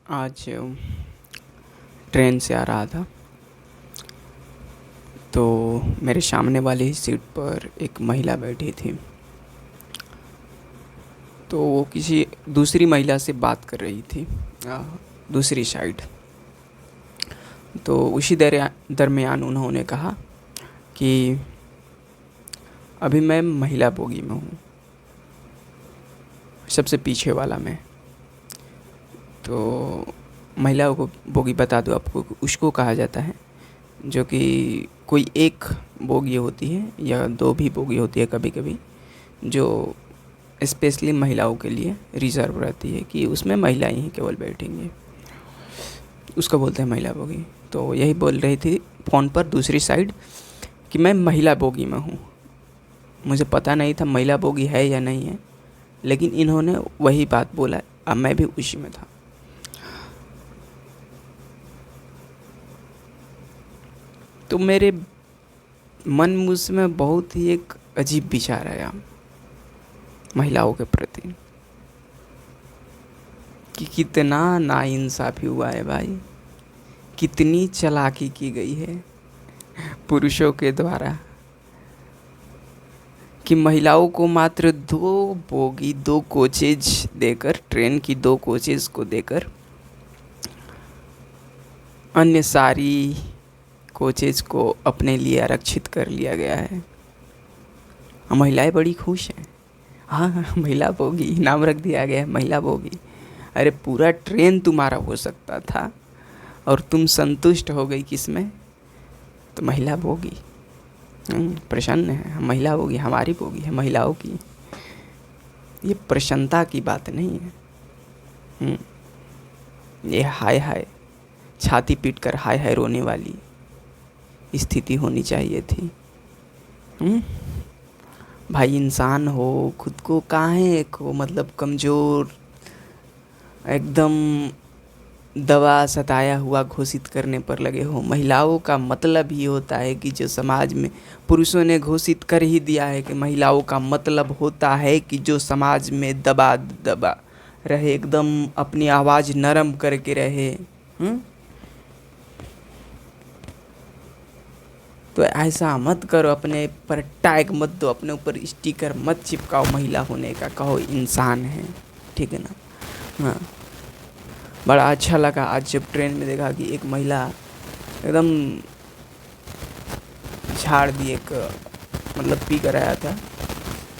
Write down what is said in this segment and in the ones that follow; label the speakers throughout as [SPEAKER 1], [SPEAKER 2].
[SPEAKER 1] आज ट्रेन से आ रहा था तो मेरे सामने वाली ही सीट पर एक महिला बैठी थी। तो वो किसी दूसरी महिला से बात कर रही थी दूसरी साइड। तो उसी दरमियान उन्होंने कहा कि अभी मैं महिला बोगी में हूँ, सबसे पीछे वाला मैं। तो महिला को बोगी बता दो आपको, उसको कहा जाता है जो कि कोई एक बोगी होती है या दो भी बोगी होती है कभी कभी, जो स्पेशली महिलाओं के लिए रिजर्व रहती है कि उसमें महिलाएं ही केवल बैठेंगी, उसको बोलते हैं महिला बोगी। तो यही बोल रही थी फ़ोन पर दूसरी साइड कि मैं महिला बोगी में हूँ। मुझे पता नहीं था महिला बोगी है या नहीं है, लेकिन इन्होंने वही बात बोला, अब मैं भी उसी में था। तो मेरे मन मुझ में बहुत ही एक अजीब विचार आया महिलाओं के प्रति कि कितना नाइंसाफ़ी हुआ है भाई, कितनी चालाकी की गई है पुरुषों के द्वारा कि महिलाओं को मात्र दो बोगी, दो कोचेज देकर, ट्रेन की दो कोचेज को देकर अन्य सारी कोचेज को अपने लिए आरक्षित कर लिया गया है। महिलाएं बड़ी खुश हैं। हाँ, महिला बोगी नाम रख दिया गया है, महिला बोगी। अरे पूरा ट्रेन तुम्हारा हो सकता था और तुम संतुष्ट हो गई किसमें? तो महिला बोगी। प्रसन्न है, महिला बोगी हमारी बोगी है, महिलाओं की। ये प्रसन्नता की बात नहीं है। ये हाय हाय छाती पीट कर हाय हाय रोने वाली स्थिति होनी चाहिए थी। भाई इंसान हो, खुद को काहे को मतलब कमज़ोर, एकदम दबा सताया हुआ घोषित करने पर लगे हो। महिलाओं का मतलब ही होता है कि जो समाज में पुरुषों ने घोषित कर ही दिया है कि महिलाओं का मतलब होता है कि जो समाज में दबा दबा रहे, एकदम अपनी आवाज़ नरम करके रहे। तो ऐसा मत करो, अपने पर टैग मत दो, अपने ऊपर स्टिकर मत चिपकाओ महिला होने का, कहो इंसान है, ठीक है ना। हाँ, बड़ा अच्छा लगा आज जब ट्रेन में देखा कि एक महिला एकदम झाड़ दी, एक मतलब पी कर आया था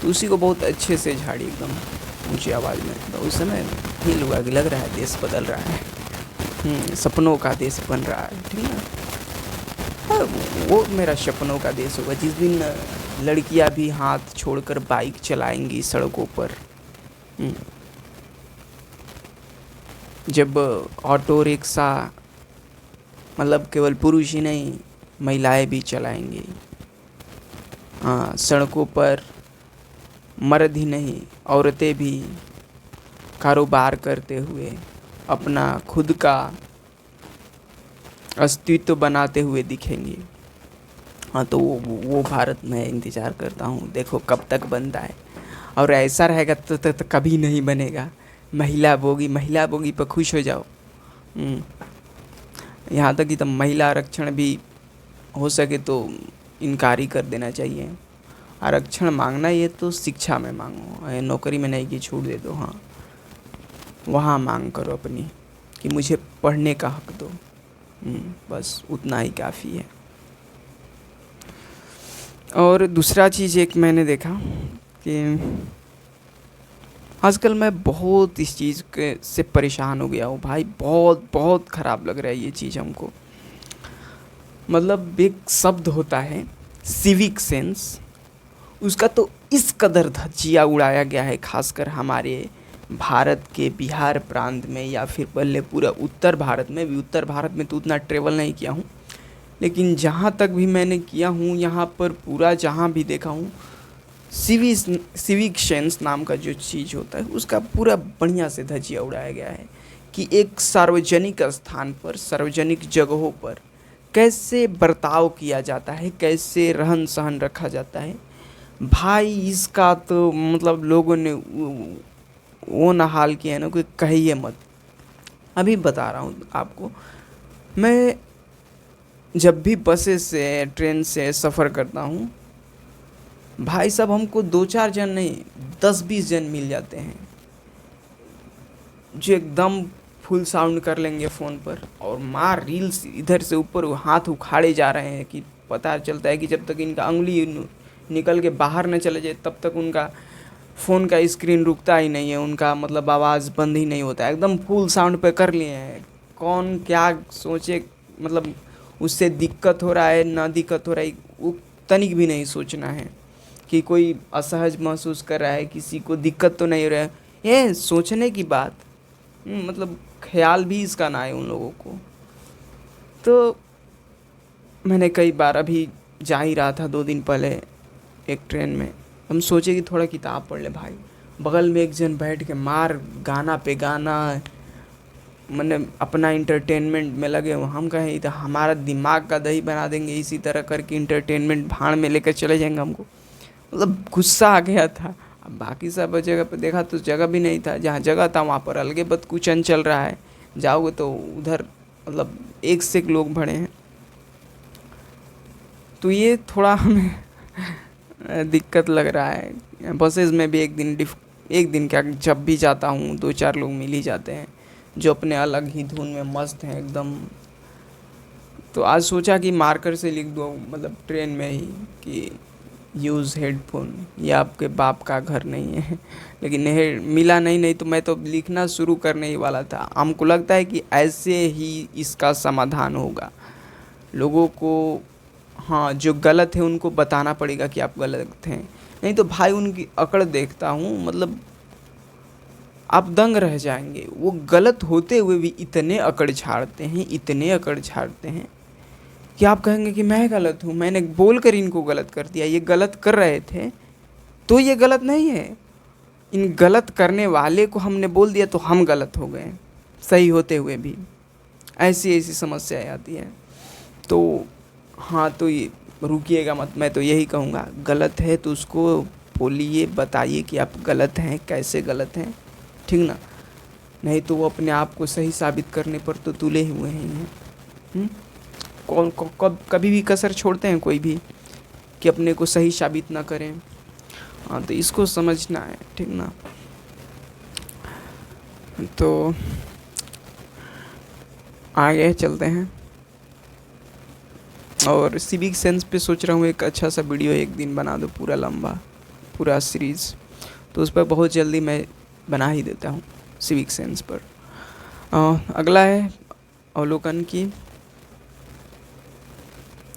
[SPEAKER 1] तो उसी को बहुत अच्छे से झाड़ी एकदम ऊंची आवाज़ में। तो उस समय फील हुआ कि लग रहा है देश बदल रहा है, सपनों का देश बन रहा है, ठीक है ना। वो मेरा सपनों का देश होगा जिस दिन लड़कियां भी हाथ छोड़कर बाइक चलाएंगी सड़कों पर। जब ऑटो रिक्शा मतलब केवल पुरुष ही नहीं, महिलाएं भी चलाएंगी। हाँ, सड़कों पर मर्द ही नहीं, औरतें भी कारोबार करते हुए अपना खुद का अस्तित्व बनाते हुए दिखेंगी। हाँ, तो वो भारत मैं इंतज़ार करता हूँ, देखो कब तक बनता है। और ऐसा रहेगा तो कभी नहीं बनेगा। महिला बोगी पर खुश हो जाओ। यहाँ तक कि तो महिला आरक्षण भी हो सके तो इनकार ही कर देना चाहिए। आरक्षण मांगना ये तो शिक्षा में मांगो, नौकरी में नहीं कि छूट दे दो। हाँ, वहाँ मांग करो अपनी कि मुझे पढ़ने का हक दो। बस उतना ही काफ़ी है। और दूसरा चीज़ एक मैंने देखा कि आजकल मैं बहुत इस चीज़ के से परेशान हो गया हूँ भाई, बहुत बहुत ख़राब लग रहा है ये चीज़ हमको। मतलब एक शब्द होता है सिविक सेंस, उसका तो इस कदर धज्जियाँ उड़ाया गया है, खासकर हमारे भारत के बिहार प्रांत में, या फिर पहले पूरा उत्तर भारत में भी। उत्तर भारत में तो उतना ट्रेवल नहीं किया हूँ, लेकिन जहाँ तक भी मैंने किया हूँ यहाँ पर पूरा जहाँ भी देखा हूँ सिविक सेंस नाम का जो चीज़ होता है उसका पूरा बढ़िया से धज्जिया उड़ाया गया है कि एक सार्वजनिक स्थान पर, सार्वजनिक जगहों पर कैसे बर्ताव किया जाता है, कैसे रहन सहन रखा जाता है। भाई इसका तो मतलब लोगों ने वो ना हाल किया है ना, कोई कहिए मत। अभी बता रहा हूँ आपको। मैं जब भी बसेस से ट्रेन से सफ़र करता हूँ, भाई साहब हमको 2-4 जन नहीं, 10-20 जन मिल जाते हैं जो एकदम फुल साउंड कर लेंगे फ़ोन पर और मार रील्स इधर से ऊपर हाथ उखाड़े जा रहे हैं कि पता चलता है कि जब तक इनका उंगली निकल के बाहर न चले जाए तब तक उनका फ़ोन का स्क्रीन रुकता ही नहीं है, उनका मतलब आवाज़ बंद ही नहीं होता है, एकदम फुल साउंड पे कर लिए हैं। कौन क्या सोचे, मतलब उससे दिक्कत हो रहा है ना दिक्कत हो रहा है वो तनिक भी नहीं सोचना है कि कोई असहज महसूस कर रहा है, किसी को दिक्कत तो नहीं हो रहा है, ये सोचने की बात। मतलब ख्याल भी इसका ना है उन लोगों को। तो मैंने कई बार अभी जा ही रहा था 2 दिन पहले एक ट्रेन में, हम सोचे कि थोड़ा किताब पढ़ ले भाई, बगल में एक जन बैठ के मार गाना पे गाना, मैंने अपना इंटरटेनमेंट में लगे हो। हम कहें तो हमारा दिमाग का दही बना देंगे इसी तरह करके, इंटरटेनमेंट भाड़ में लेकर चले जाएंगे हमको। मतलब गुस्सा आ गया था। अब बाकी सब जगह पे देखा तो जगह भी नहीं था, जहाँ जगह था वहाँ पर अलगे बदकुचन चल रहा है, जाओगे तो उधर मतलब एक से एक लोग भरे हैं। तो ये थोड़ा हमें दिक्कत लग रहा है। बसेस में भी एक दिन क्या, जब भी जाता हूँ 2-4 लोग मिल ही जाते हैं जो अपने अलग ही धुन में मस्त हैं एकदम। तो आज सोचा कि मार्कर से लिख दो, मतलब ट्रेन में ही, कि यूज़ हेडफोन, ये आपके बाप का घर नहीं है। लेकिन नहीं मिला, नहीं तो मैं तो लिखना शुरू करने ही वाला था। हमको लगता है कि ऐसे ही इसका समाधान होगा। लोगों को, हाँ, जो गलत है उनको बताना पड़ेगा कि आप गलत हैं। नहीं तो भाई उनकी अकड़ देखता हूँ, मतलब आप दंग रह जाएंगे। वो गलत होते हुए भी इतने अकड़ झाड़ते हैं, इतने अकड़ झाड़ते हैं कि आप कहेंगे कि मैं गलत हूँ, मैंने बोलकर इनको गलत कर दिया, ये गलत कर रहे थे तो ये गलत नहीं है। इन गलत करने वाले को हमने बोल दिया तो हम गलत हो गए, सही होते हुए भी। ऐसी ऐसी समस्याएं आती हैं। तो हाँ, तो ये रुकिएगा मत, मैं तो यही कहूँगा, गलत है तो उसको बोलिए, बताइए कि आप गलत हैं, कैसे गलत हैं, ठीक ना। नहीं तो वो अपने आप को सही साबित करने पर तो तुले हुए हैं। कब कभी भी कसर छोड़ते हैं कोई भी कि अपने को सही साबित ना करें। हाँ, तो इसको समझना है, ठीक ना। तो आगे चलते हैं, और सिविक सेंस पे सोच रहा हूँ एक अच्छा सा वीडियो एक दिन बना दो, पूरा लंबा, पूरा सीरीज़। तो उस पर बहुत जल्दी मैं बना ही देता हूँ सिविक सेंस पर। अगला है अवलोकन की।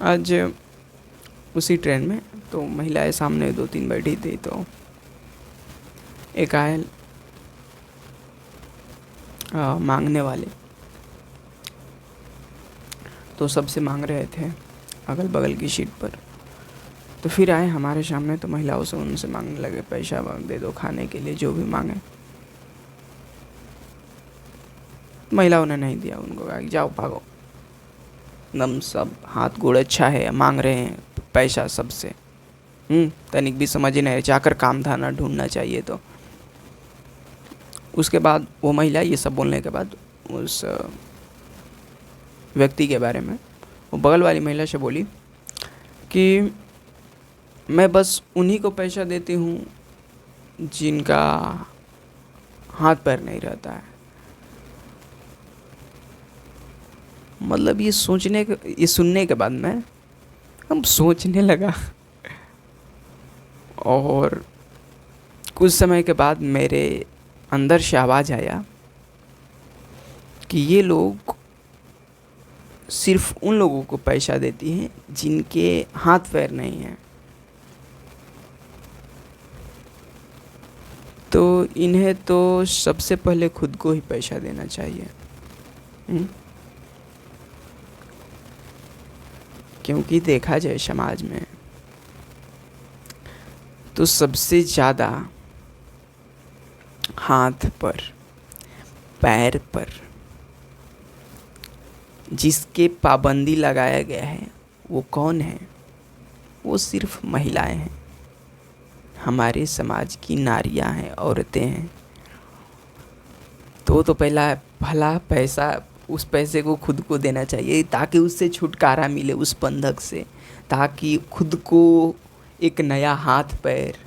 [SPEAKER 1] आज उसी ट्रेन में तो महिलाएं सामने 2-3 बैठी थी, तो एक आए मांगने वाले, तो सबसे मांग रहे थे अगल बगल की सीट पर। तो फिर आए हमारे सामने, तो महिलाओं से उनसे मांगने लगे, पैसा दे दो खाने के लिए, जो भी मांगे। महिलाओं ने नहीं दिया, उनको कहा कि जाओ भागो। एकदम सब हाथ गोड़ अच्छा है, मांग रहे हैं पैसा सबसे, तनिक भी समझ ही नहीं, जाकर काम धाना ढूंढना चाहिए। तो उसके बाद वो महिला ये सब बोलने के बाद उस व्यक्ति के बारे में वो बगल वाली महिला से बोली कि मैं बस उन्हीं को पैसा देती हूँ जिनका हाथ पैर नहीं रहता है। मतलब ये सुनने के बाद मैं हम सोचने लगा, और कुछ समय के बाद मेरे अंदर से आवाज़ आया कि ये लोग सिर्फ उन लोगों को पैसा देती हैं जिनके हाथ पैर नहीं हैं। तो इन्हें तो सबसे पहले खुद को ही पैसा देना चाहिए। क्योंकि देखा जाए समाज में तो सबसे ज़्यादा हाथ पर, पैर पर जिसके पाबंदी लगाया गया है वो कौन है? वो सिर्फ महिलाएं हैं, हमारे समाज की नारियां हैं, औरतें हैं। तो पहला भला पैसा, उस पैसे को खुद को देना चाहिए ताकि उससे छुटकारा मिले उस बंधक से, ताकि खुद को एक नया हाथ पैर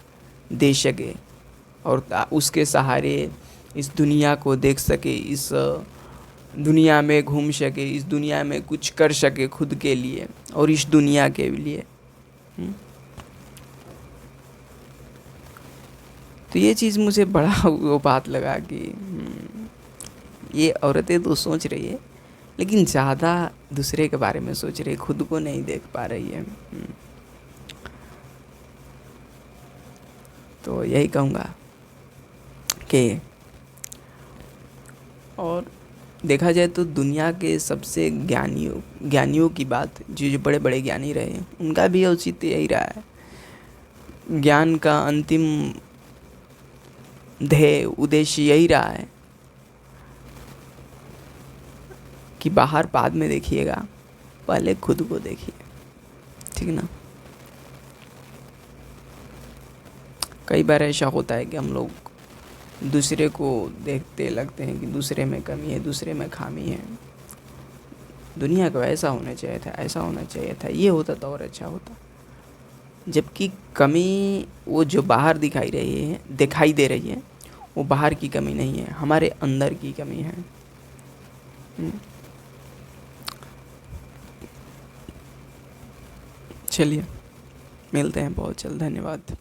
[SPEAKER 1] दे सके और उसके सहारे इस दुनिया को देख सके, इस दुनिया में घूम सके, इस दुनिया में कुछ कर सके खुद के लिए और इस दुनिया के लिए। तो ये चीज़ मुझे बड़ा वो बात लगा कि ये औरतें तो सोच रही है लेकिन ज़्यादा दूसरे के बारे में सोच रही है, खुद को नहीं देख पा रही है। तो यही कहूँगा कि और देखा जाए तो दुनिया के सबसे ज्ञानियों की बात, जो बड़े बड़े ज्ञानी रहे उनका भी औचित्य यही रहा है। ज्ञान का अंतिम ध्येय उद्देश्य यही रहा है कि बाहर बाद में देखिएगा, पहले खुद को देखिए, ठीक ना। कई बार ऐसा होता है कि हम लोग दूसरे को देखते लगते हैं कि दूसरे में कमी है, दूसरे में खामी है, दुनिया को ऐसा होना चाहिए था, ऐसा होना चाहिए था, ये होता तो और अच्छा होता। जबकि कमी वो जो बाहर दिखाई दे रही है वो बाहर की कमी नहीं है, हमारे अंदर की कमी है। चलिए मिलते हैं बहुत जल्द, धन्यवाद।